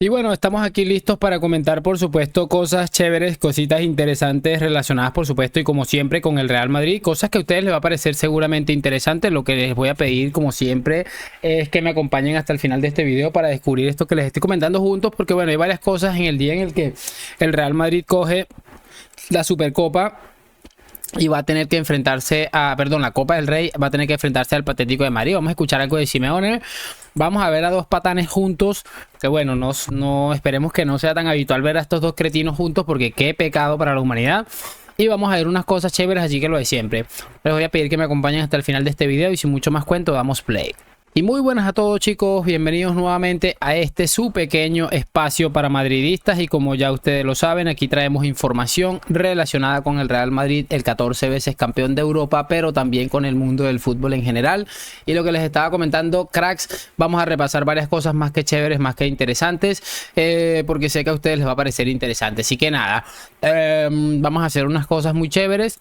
Y bueno, estamos aquí listos para comentar, por supuesto, cosas chéveres, cositas interesantes relacionadas, por supuesto, y como siempre con el Real Madrid, cosas que a ustedes les va a parecer seguramente interesantes. Lo que les voy a pedir, como siempre, es que me acompañen hasta el final de este video para descubrir esto que les estoy comentando juntos, porque bueno, hay varias cosas en el día en el que el Real Madrid coge la Supercopa y va a tener que enfrentarse a, perdón, la Copa del Rey va a tener que enfrentarse al Patético de Madrid. Vamos a escuchar algo de Simeone. Vamos a ver a dos patanes juntos, que bueno, no esperemos que no sea tan habitual ver a estos dos cretinos juntos, porque qué pecado para la humanidad. Y vamos a ver unas cosas chéveres, así que lo de siempre. Les voy a pedir que me acompañen hasta el final de este video y sin mucho más cuento, damos play. Y muy buenas a todos, chicos, bienvenidos nuevamente a este su pequeño espacio para madridistas. Y como ya ustedes lo saben, aquí traemos información relacionada con el Real Madrid, el 14 veces campeón de Europa, pero también con el mundo del fútbol en general. Y lo que les estaba comentando, cracks, vamos a repasar varias cosas más que chéveres, más que interesantes, porque sé que a ustedes les va a parecer interesante. Así que nada, vamos a hacer unas cosas muy chéveres.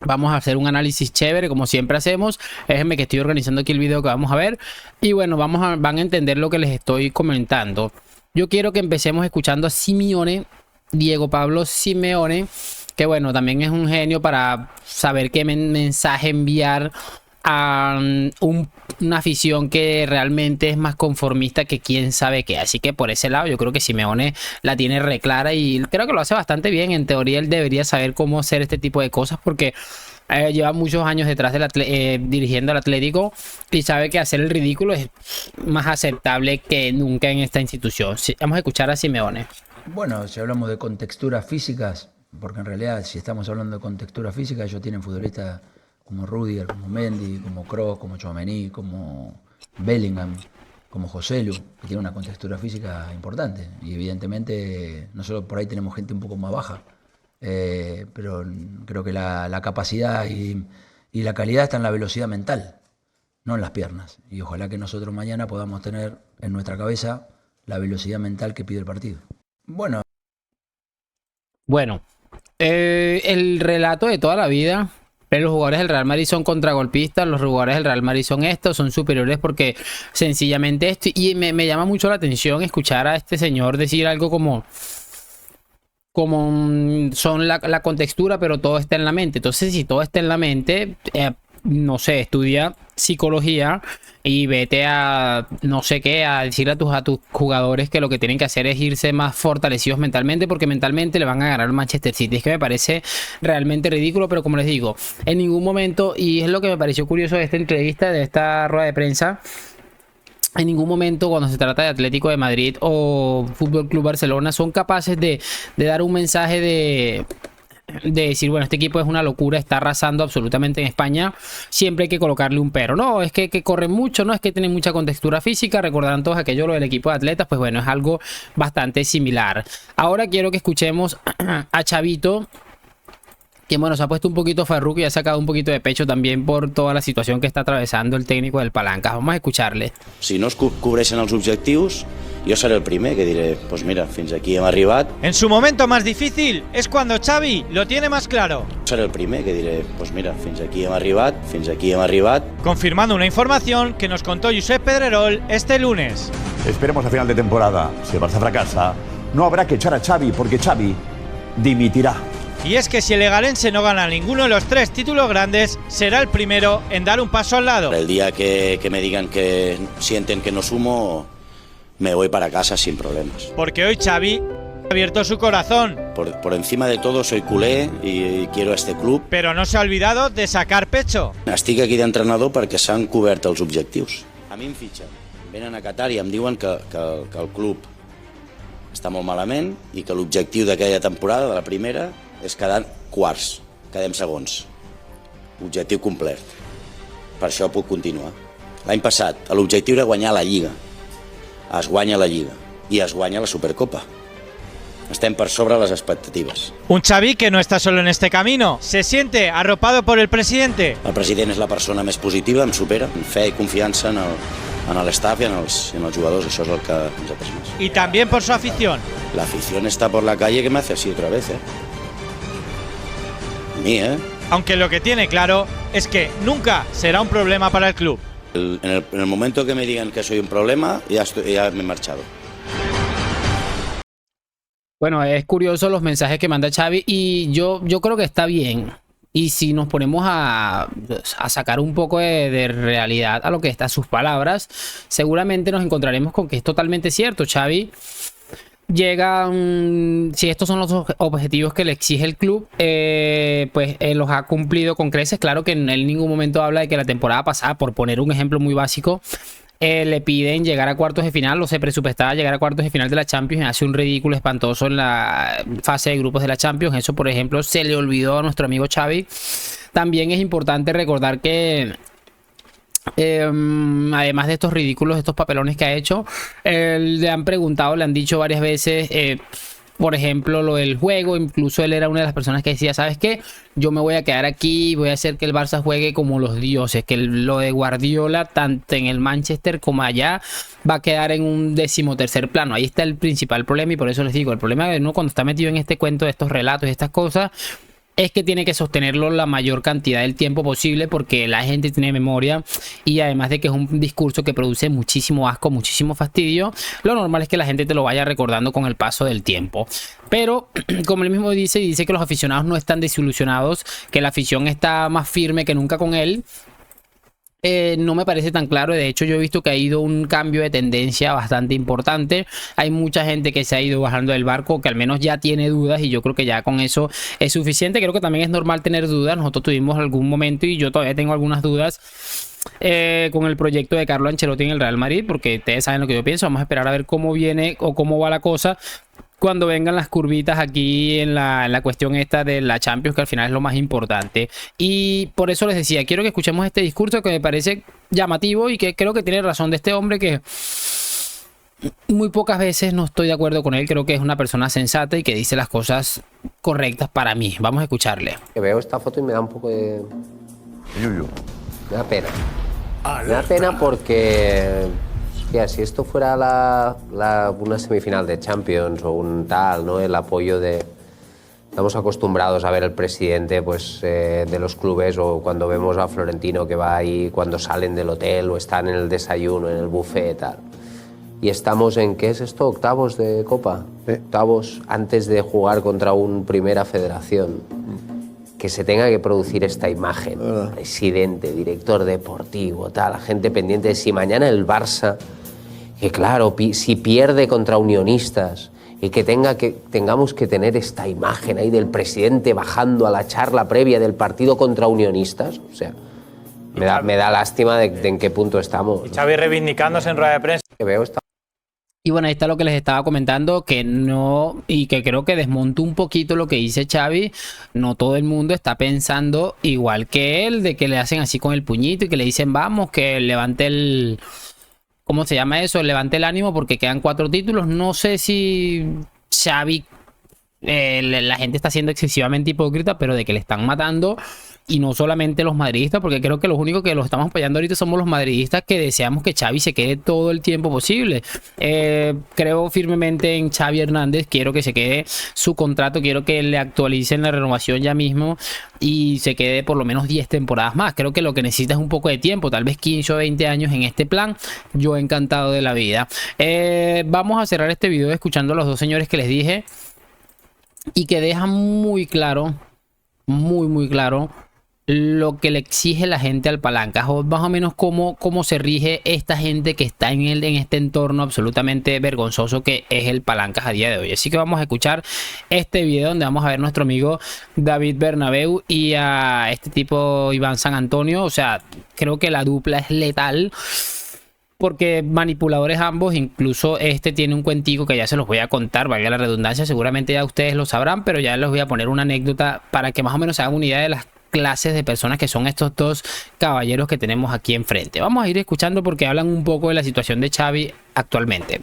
Vamos a hacer un análisis chévere, como siempre hacemos. Déjenme que estoy organizando aquí el video que vamos a ver. Y bueno, van a entender lo que les estoy comentando. Yo quiero que empecemos escuchando a Simeone, Diego Pablo Simeone, que bueno, también es un genio para saber qué mensaje enviar a una afición que realmente es más conformista que quién sabe qué. Así que por ese lado yo creo que Simeone la tiene reclara y creo que lo hace bastante bien. En teoría él debería saber cómo hacer este tipo de cosas porque lleva muchos años detrás dirigiendo al Atlético y sabe que hacer el ridículo es más aceptable que nunca en esta institución. Vamos a escuchar a Simeone. Bueno, si hablamos de contexturas físicas, porque en realidad si estamos hablando de contexturas físicas, ellos tienen futbolistas como Rudiger, como Mendy, como Kroos, como Tchouaméni, como Bellingham, como Joselu, que tiene una contextura física importante. Y evidentemente nosotros por ahí tenemos gente un poco más baja, pero creo que la capacidad y la calidad está en la velocidad mental, no en las piernas. Y ojalá que nosotros mañana podamos tener en nuestra cabeza la velocidad mental que pide el partido. Bueno, el relato de toda la vida. Los jugadores del Real Madrid son contragolpistas, los jugadores del Real Madrid son estos, son superiores porque sencillamente esto. Y me llama mucho la atención escuchar a este señor decir algo como son la contextura, pero todo está en la mente. Entonces, si todo está en la mente, no sé, estudia psicología y vete a no sé qué, a decirle a tus jugadores que lo que tienen que hacer es irse más fortalecidos mentalmente, porque mentalmente le van a ganar al Manchester City. Es que me parece realmente ridículo, pero como les digo, en ningún momento, y es lo que me pareció curioso de esta entrevista, de esta rueda de prensa, en ningún momento cuando se trata de Atlético de Madrid o Fútbol Club Barcelona son capaces de dar un mensaje de decir, bueno, este equipo es una locura, está arrasando absolutamente en España, siempre hay que colocarle un pero. No, es que corren mucho, no es que tienen mucha contextura física, recordarán todos aquello lo del equipo de atletas, pues bueno, es algo bastante similar. Ahora quiero que escuchemos a Chavito, que bueno, se ha puesto un poquito farruco y ha sacado un poquito de pecho también por toda la situación que está atravesando el técnico del Palancas. Vamos a escucharle. Si no es cobreixen els objectius, yo seré el primer que diré, pues mira, fins aquí hem arribat. En su momento más difícil es cuando Xavi lo tiene más claro. Seré el primer que diré, pues mira, fins aquí hem arribat, fins aquí hem arribat. Confirmando una información que nos contó Josep Pedrerol este lunes. Esperemos a final de temporada. Si el Barça fracasa, no habrá que echar a Xavi porque Xavi dimitirá. Y es que si el legalense no gana ninguno de los 3 títulos grandes, será el primero en dar un paso al lado. El día que me digan que sienten que no sumo, me voy para casa sin problemas. Porque hoy Xavi ha abierto su corazón. Por encima de todo soy culé y quiero a este club. Pero no se ha olvidado de sacar pecho. Estic aquí d'entrenador perquè s'han cobert els objectius. A mi em fitxen, venen a Qatar i em diuen que el club està molt malament i que l'objectiu d'aquella temporada, de la primera, és quedar quarts, quedem segons. Objectiu complet. Per això puc continuar. L'any passat l'objectiu era guanyar la Lliga. Es guanya la Lliga i es guanya la Supercopa. Estem per sobre les expectatives. Un Xavi que no está solo en este camino. Se siente arropado por el presidente. El president és la persona més positiva, em supera, amb fe i confiança en l'estaf i en els jugadors. Això és el que ens ha pres més. Y también por su afición. La afición está por la calle que me hace así otra vez, Aunque lo que tiene claro es que nunca será un problema para el club. En el momento que me digan que soy un problema, ya me he marchado. Bueno, es curioso los mensajes que manda Xavi y yo creo que está bien. Y si nos ponemos a sacar un poco de realidad a lo que está sus palabras, seguramente nos encontraremos con que es totalmente cierto. Xavi llega, si estos son los objetivos que le exige el club, pues él los ha cumplido con creces. Claro que en ningún momento habla de que la temporada pasada, por poner un ejemplo muy básico, le piden llegar a cuartos de final o se presupuestaba llegar a cuartos de final de la Champions y hace un ridículo espantoso en la fase de grupos de la Champions. Eso, por ejemplo, se le olvidó a nuestro amigo Xavi. También es importante recordar que además de estos ridículos, estos papelones que ha hecho, le han preguntado, le han dicho varias veces, por ejemplo, lo del juego. Incluso él era una de las personas que decía, ¿sabes qué? Yo me voy a quedar aquí, voy a hacer que el Barça juegue como los dioses, que lo de Guardiola, tanto en el Manchester como allá, va a quedar en un 13º plano. Ahí está el principal problema y por eso les digo, el problema de uno cuando está metido en este cuento de estos relatos y estas cosas, es que tiene que sostenerlo la mayor cantidad del tiempo posible porque la gente tiene memoria y además de que es un discurso que produce muchísimo asco, muchísimo fastidio, lo normal es que la gente te lo vaya recordando con el paso del tiempo. Pero como él mismo dice que los aficionados no están desilusionados, que la afición está más firme que nunca con él. No me parece tan claro. De hecho, yo he visto que ha ido un cambio de tendencia bastante importante. Hay mucha gente que se ha ido bajando del barco, que al menos ya tiene dudas y yo creo que ya con eso es suficiente. Creo que también es normal tener dudas. Nosotros tuvimos algún momento y yo todavía tengo algunas dudas con el proyecto de Carlo Ancelotti en el Real Madrid, porque ustedes saben lo que yo pienso. Vamos a esperar a ver cómo viene o cómo va la cosa cuando vengan las curvitas aquí en la cuestión esta de la Champions, que al final es lo más importante. Y por eso les decía, quiero que escuchemos este discurso que me parece llamativo y que creo que tiene razón, de este hombre que muy pocas veces no estoy de acuerdo con él. Creo que es una persona sensata y que dice las cosas correctas para mí. Vamos a escucharle. Veo esta foto y me da un poco de... Me da pena. Me da pena porque... Hostia, si esto fuera una semifinal de Champions o un tal, ¿no? El apoyo de... Estamos acostumbrados a ver el presidente pues, de los clubes, o cuando vemos a Florentino que va ahí cuando salen del hotel o están en el desayuno, en el buffet, tal. Y estamos en, ¿qué es esto? ¿Octavos de Copa? Octavos antes de jugar contra un Primera Federación. Que se tenga que producir esta imagen, presidente, director deportivo, tal, la gente pendiente de si mañana el Barça, que claro, si pierde contra Unionistas y que tengamos que tener esta imagen ahí del presidente bajando a la charla previa del partido contra Unionistas, o sea, me da lástima de en qué punto estamos. Y Xavi reivindicándose en rueda de prensa. Que veo esta... Y bueno, ahí está lo que les estaba comentando, que no, y que creo que desmonto un poquito lo que dice Xavi. No todo el mundo está pensando igual que él, de que le hacen así con el puñito y que le dicen vamos, que levante el... ¿Cómo se llama eso? Levante el ánimo porque quedan 4 títulos. No sé si Xavi, la gente está siendo excesivamente hipócrita, pero de que le están matando. Y no solamente los madridistas, porque creo que los únicos que los estamos apoyando ahorita somos los madridistas que deseamos que Xavi se quede todo el tiempo posible. Creo firmemente en Xavi Hernández, quiero que se quede su contrato, quiero que le actualicen la renovación ya mismo y se quede por lo menos 10 temporadas más. Creo que lo que necesita es un poco de tiempo, tal vez 15 o 20 años en este plan. Yo encantado de la vida. Vamos a cerrar este video escuchando a los dos señores que les dije y que dejan muy claro, muy claro, lo que le exige la gente al Palancas, o más o menos cómo se rige esta gente que está en este entorno absolutamente vergonzoso que es el Palancas a día de hoy. Así que vamos a escuchar este video donde vamos a ver a nuestro amigo David Bernabéu y a este tipo Iván San Antonio. O sea, creo que la dupla es letal, porque manipuladores ambos. Incluso este tiene un cuentico que ya se los voy a contar, valga la redundancia, seguramente ya ustedes lo sabrán, pero ya les voy a poner una anécdota para que más o menos se hagan una idea de las clases de personas que son estos dos caballeros que tenemos aquí enfrente. Vamos a ir escuchando porque hablan un poco de la situación de Xavi actualmente.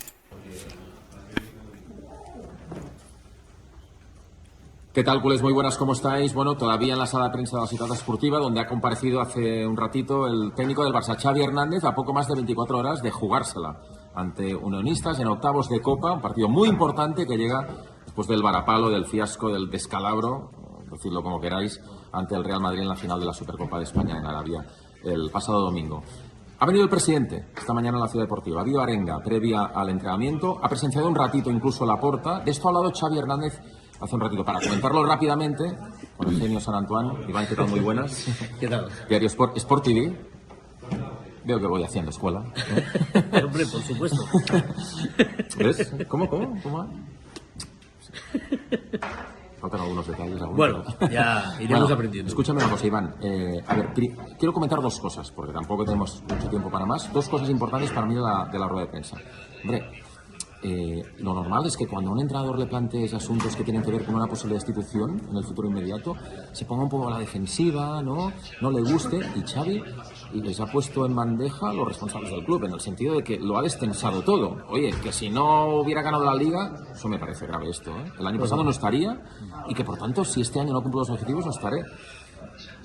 ¿Qué tal, culés? Muy buenas, ¿cómo estáis? Bueno, todavía en la sala de prensa de la Ciutat Esportiva, donde ha comparecido hace un ratito el técnico del Barça, Xavi Hernández, a poco más de 24 horas de jugársela ante Unionistas en octavos de Copa, un partido muy importante que llega después del varapalo, del fiasco, del descalabro, decirlo como queráis, ante el Real Madrid en la final de la Supercopa de España en Arabia el pasado domingo. Ha venido el presidente esta mañana a la Ciudad Deportiva, ha habido arenga previa al entrenamiento, ha presenciado un ratito incluso Laporta. De esto ha hablado Xavi Hernández hace un ratito. Para comentarlo rápidamente, con Eugenio San Antoine. Iván, ¿qué tal? Muy buenas. ¿Qué tal? Diario Sport TV. Veo que voy haciendo escuela. Hombre, por supuesto. ¿Ves? ¿Cómo? Faltan algunos detalles aún. Bueno, ya iremos aprendiendo. Escúchame una cosa, Iván. A ver, quiero comentar dos cosas, porque tampoco tenemos mucho tiempo para más. Dos cosas importantes para mí de la rueda de prensa. Hombre, lo normal es que cuando a un entrenador le plantees asuntos que tienen que ver con una posible destitución en el futuro inmediato, se ponga un poco a la defensiva, no le guste, y Xavi les ha puesto en bandeja a los responsables del club, en el sentido de que lo ha destensado todo. Oye, que si no hubiera ganado la Liga, eso me parece grave esto, ¿eh? El año pasado no estaría, y que por tanto, si este año no cumplo los objetivos, no estaré.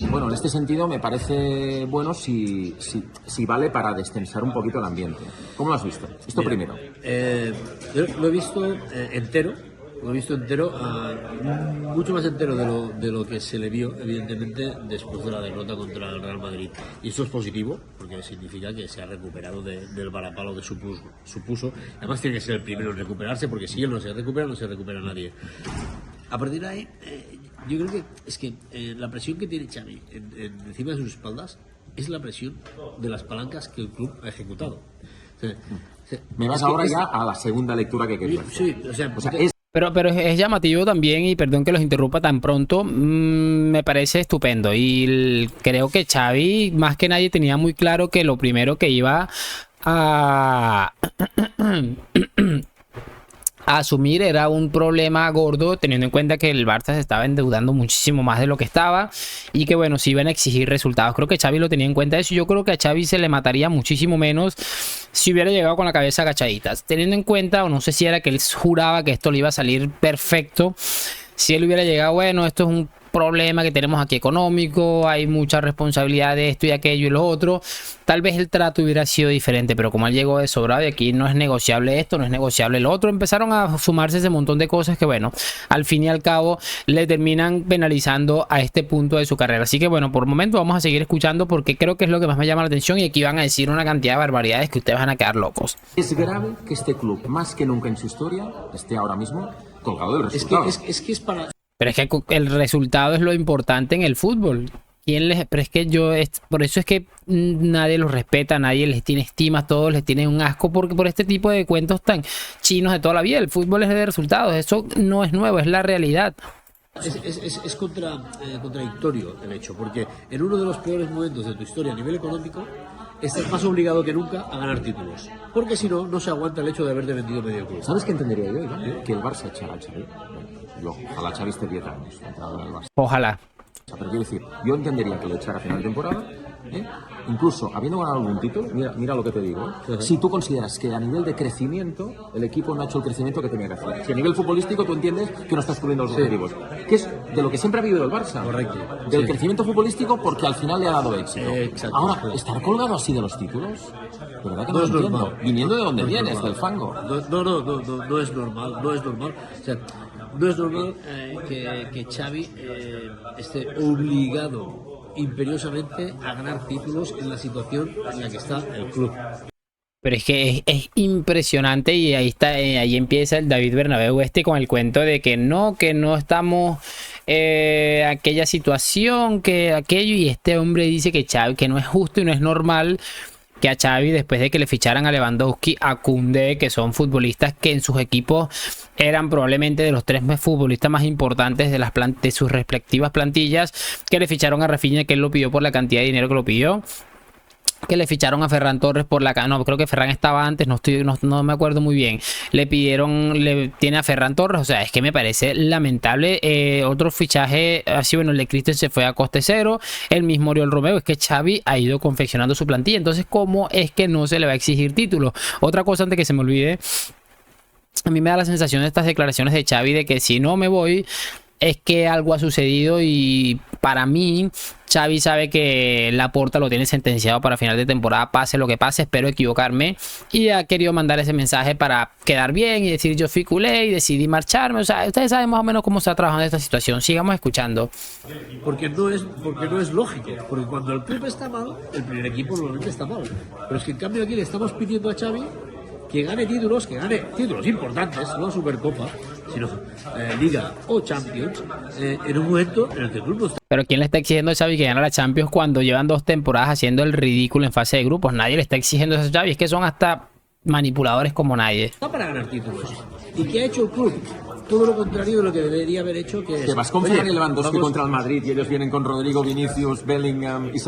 Bueno, en este sentido me parece bueno si vale para destensar un poquito el ambiente. ¿Cómo lo has visto? Esto Mira, primero. Yo lo he visto entero. Lo he visto entero, mucho más entero de lo que se le vio, evidentemente, después de la derrota contra el Real Madrid. Y eso es positivo, porque significa que se ha recuperado del varapalo que supuso. Además, tiene que ser el primero en recuperarse, porque si él no se recupera, no se recupera nadie. A partir de ahí, yo creo que es que la presión que tiene Xavi encima de sus espaldas es la presión de las palancas que el club ha ejecutado. Me vas ahora ya a la segunda lectura que quería hacer. Sí, o sea es... Pero es llamativo también, y perdón que los interrumpa tan pronto, me parece estupendo. Y creo que Xavi, más que nadie, tenía muy claro que lo primero que iba a asumir era un problema gordo, teniendo en cuenta que el Barça se estaba endeudando muchísimo más de lo que estaba, y que bueno, se iban a exigir resultados. Creo que Xavi lo tenía en cuenta eso. Yo creo que a Xavi se le mataría muchísimo menos si hubiera llegado con la cabeza agachaditas, teniendo en cuenta, o no sé si era que él juraba que esto le iba a salir perfecto. Si él hubiera llegado, bueno, esto es un problema que tenemos aquí económico, hay mucha responsabilidad de esto y aquello y lo otro, tal vez el trato hubiera sido diferente, pero como él llegó de sobrado y aquí no es negociable esto, no es negociable lo otro, empezaron a sumarse ese montón de cosas que bueno, al fin y al cabo le terminan penalizando a este punto de su carrera. Así que bueno, por el momento vamos a seguir escuchando, porque creo que es lo que más me llama la atención, y aquí van a decir una cantidad de barbaridades que ustedes van a quedar locos. Es grave que este club, más que nunca en su historia, esté ahora mismo colgado del resultado. Es que es para... Pero es que el resultado es lo importante en el fútbol. Pero es que por eso es que nadie los respeta, nadie les tiene estima, todos les tienen un asco por este tipo de cuentos tan chinos de toda la vida. El fútbol es de resultados, eso no es nuevo, es la realidad. Es contradictorio el hecho, porque en uno de los peores momentos de tu historia a nivel económico estás más obligado que nunca a ganar títulos, porque si no, no se aguanta el hecho de haberte vendido medio club. ¿Sabes qué entendería yo, Iván? Que el Barça echara a Xavi. Ojalá Xavi esté 10 años entrado en el Barça. Ojalá. Pero quiero decir, yo entendería que lo echara a final de temporada, incluso habiendo ganado algún título. Mira lo que te digo, si tú consideras que a nivel de crecimiento el equipo no ha hecho el crecimiento que tenía que hacer, si a nivel futbolístico tú entiendes que no estás cubriendo los objetivos, que es de lo que siempre ha vivido el Barça. Correcto. Del crecimiento futbolístico, porque al final le ha dado éxito. Exacto. Ahora, estar colgado así de los títulos, de verdad que no es entiendo. normal. Viniendo de donde No es vienes, normal. del fango. No es normal, no es normal. O sea, no es normal que Xavi esté obligado imperiosamente a ganar títulos en la situación en la que está el club. Pero es que es impresionante, y ahí está, ahí empieza el David Bernabéu con el cuento de que no estamos aquella situación, que aquello, y este hombre dice que Xavi, que no es justo y no es normal que a Xavi, después de que le ficharan a Lewandowski, a Koundé, que son futbolistas que en sus equipos eran probablemente de los 3 futbolistas más importantes de sus respectivas plantillas, que le ficharon a Rafinha, que él lo pidió por la cantidad de dinero que lo pidió, que le ficharon a Ferran Torres por no, creo que Ferran estaba antes, no me acuerdo muy bien, tiene a Ferran Torres. O sea, es que me parece lamentable. Otro fichaje así, bueno, el de Christensen se fue a coste cero, el mismo Oriol Romeu. Es que Xavi ha ido confeccionando su plantilla, entonces ¿cómo es que no se le va a exigir título? Otra cosa antes que se me olvide, a mí me da la sensación de estas declaraciones de Xavi de que si no me voy es que algo ha sucedido y para mí Xavi sabe que Laporta lo tiene sentenciado para final de temporada, pase lo que pase, espero equivocarme, y ha querido mandar ese mensaje para quedar bien y decir yo fui culé y decidí marcharme. O sea, ustedes saben más o menos cómo está trabajando esta situación. Sigamos escuchando. Porque no es lógico, porque cuando el club está mal, el primer equipo normalmente está mal. Pero es que en cambio aquí le estamos pidiendo a Xavi que gane títulos importantes, no Supercopa, sino Liga o Champions, en un momento en el que el club no está. Pero ¿quién le está exigiendo a Xavi que gane la Champions cuando llevan 2 temporadas haciendo el ridículo en fase de grupos? Nadie le está exigiendo eso a Xavi, es que son hasta manipuladores como nadie. Está para ganar títulos. ¿Y qué ha hecho el club? Todo lo contrario de lo que debería haber hecho, que es... Que vas con Ferran y Lewandowski contra el Madrid y ellos vienen con Rodrigo, Vinicius, Bellingham y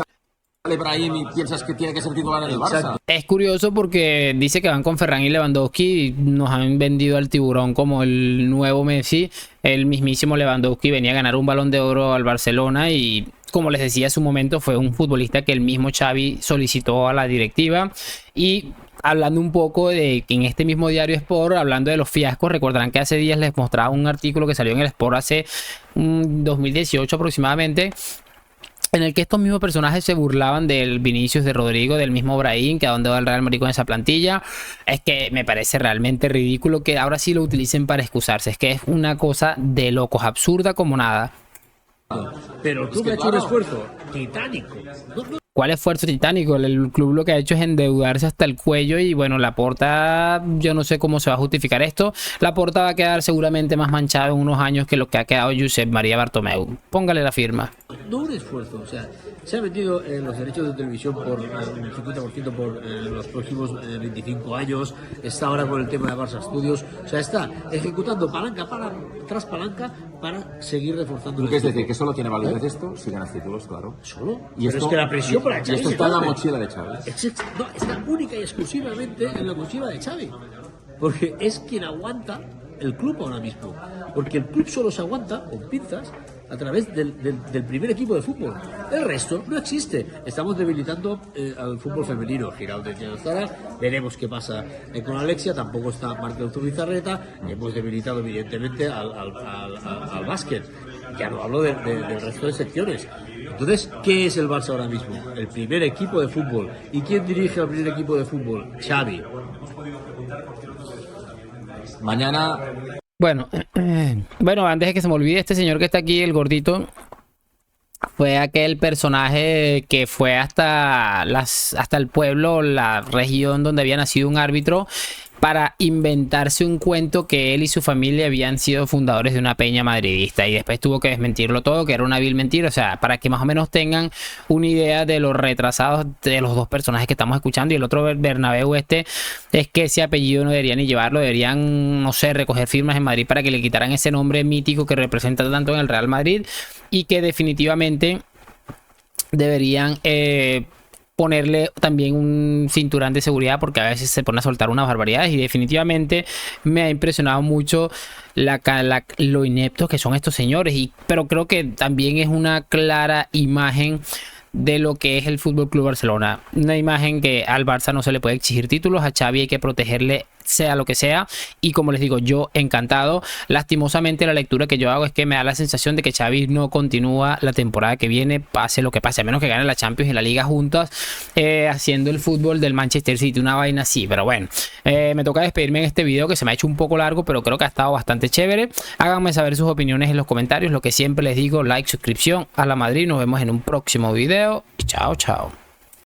Ibrahim y piensas que tiene que ser titular en el Barça. Es curioso porque dice que van con Ferran y Lewandowski y nos han vendido al tiburón como el nuevo Messi. El mismísimo Lewandowski venía a ganar un Balón de Oro al Barcelona y, como les decía, en su momento fue un futbolista que el mismo Xavi solicitó a la directiva. Y hablando un poco de que en este mismo diario Sport, hablando de los fiascos, recordarán que hace días les mostraba un artículo que salió en el Sport hace 2018 aproximadamente, en el que estos mismos personajes se burlaban del Vinicius, de Rodrigo, del mismo Brahim, que a dónde va el Real Madrid con esa plantilla. Es que me parece realmente ridículo que ahora sí lo utilicen para excusarse. Es que es una cosa de locos, absurda como nada. Pero el club ha hecho un esfuerzo titánico. ¿Cuál esfuerzo titánico? El club lo que ha hecho es endeudarse hasta el cuello y bueno, Laporta, yo no sé cómo se va a justificar esto. Laporta va a quedar seguramente más manchado en unos años que lo que ha quedado Josep María Bartomeu. Póngale la firma. No un esfuerzo, o sea, se ha vendido los derechos de televisión por un 50% por los próximos 25 años, está ahora con el tema de Barça Studios, o sea, está ejecutando palanca tras palanca para seguir reforzando. Es decir, que solo tiene validez esto si ganas títulos, claro. ¿Solo? Y pero esto, es que la presión para Xavi... Y esto está en la mochila de Xavi. No, está única y exclusivamente en la mochila de Xavi, porque es quien aguanta el club ahora mismo, porque el club solo se aguanta con pinzas a través del primer equipo de fútbol. El resto no existe. Estamos debilitando al fútbol femenino. Giraldo ya no estará. Veremos qué pasa con Alexia. Tampoco está Marco Zubizarreta. Hemos debilitado evidentemente al básquet. Ya no hablo del resto de secciones. Entonces, ¿qué es el Barça ahora mismo? El primer equipo de fútbol. ¿Y quién dirige al primer equipo de fútbol? Xavi. Mañana... Bueno, antes de que se me olvide, este señor que está aquí, el gordito, fue aquel personaje que fue hasta el pueblo, la región donde había nacido un árbitro, para inventarse un cuento que él y su familia habían sido fundadores de una peña madridista y después tuvo que desmentirlo todo, que era una vil mentira. O sea, para que más o menos tengan una idea de los retrasados de los dos personajes que estamos escuchando. Y el otro Bernabéu es que ese apellido no deberían ni llevarlo, deberían, no sé, recoger firmas en Madrid para que le quitaran ese nombre mítico que representa tanto en el Real Madrid y que definitivamente deberían ponerle también un cinturón de seguridad, porque a veces se pone a soltar unas barbaridades. Y definitivamente me ha impresionado mucho lo ineptos que son estos señores, pero creo que también es una clara imagen de lo que es el Fútbol Club Barcelona. Una imagen que al Barça no se le puede exigir títulos, a Xavi hay que protegerle sea lo que sea, y como les digo, yo encantado. Lastimosamente la lectura que yo hago es que me da la sensación de que Xavi no continúa la temporada que viene, pase lo que pase, a menos que gane la Champions y la Liga juntas, haciendo el fútbol del Manchester City, una vaina así. Pero bueno, me toca despedirme en este video que se me ha hecho un poco largo, pero creo que ha estado bastante chévere. Háganme saber sus opiniones en los comentarios, lo que siempre les digo, like, suscripción a la Madrid. Nos vemos en un próximo video y chao, chao.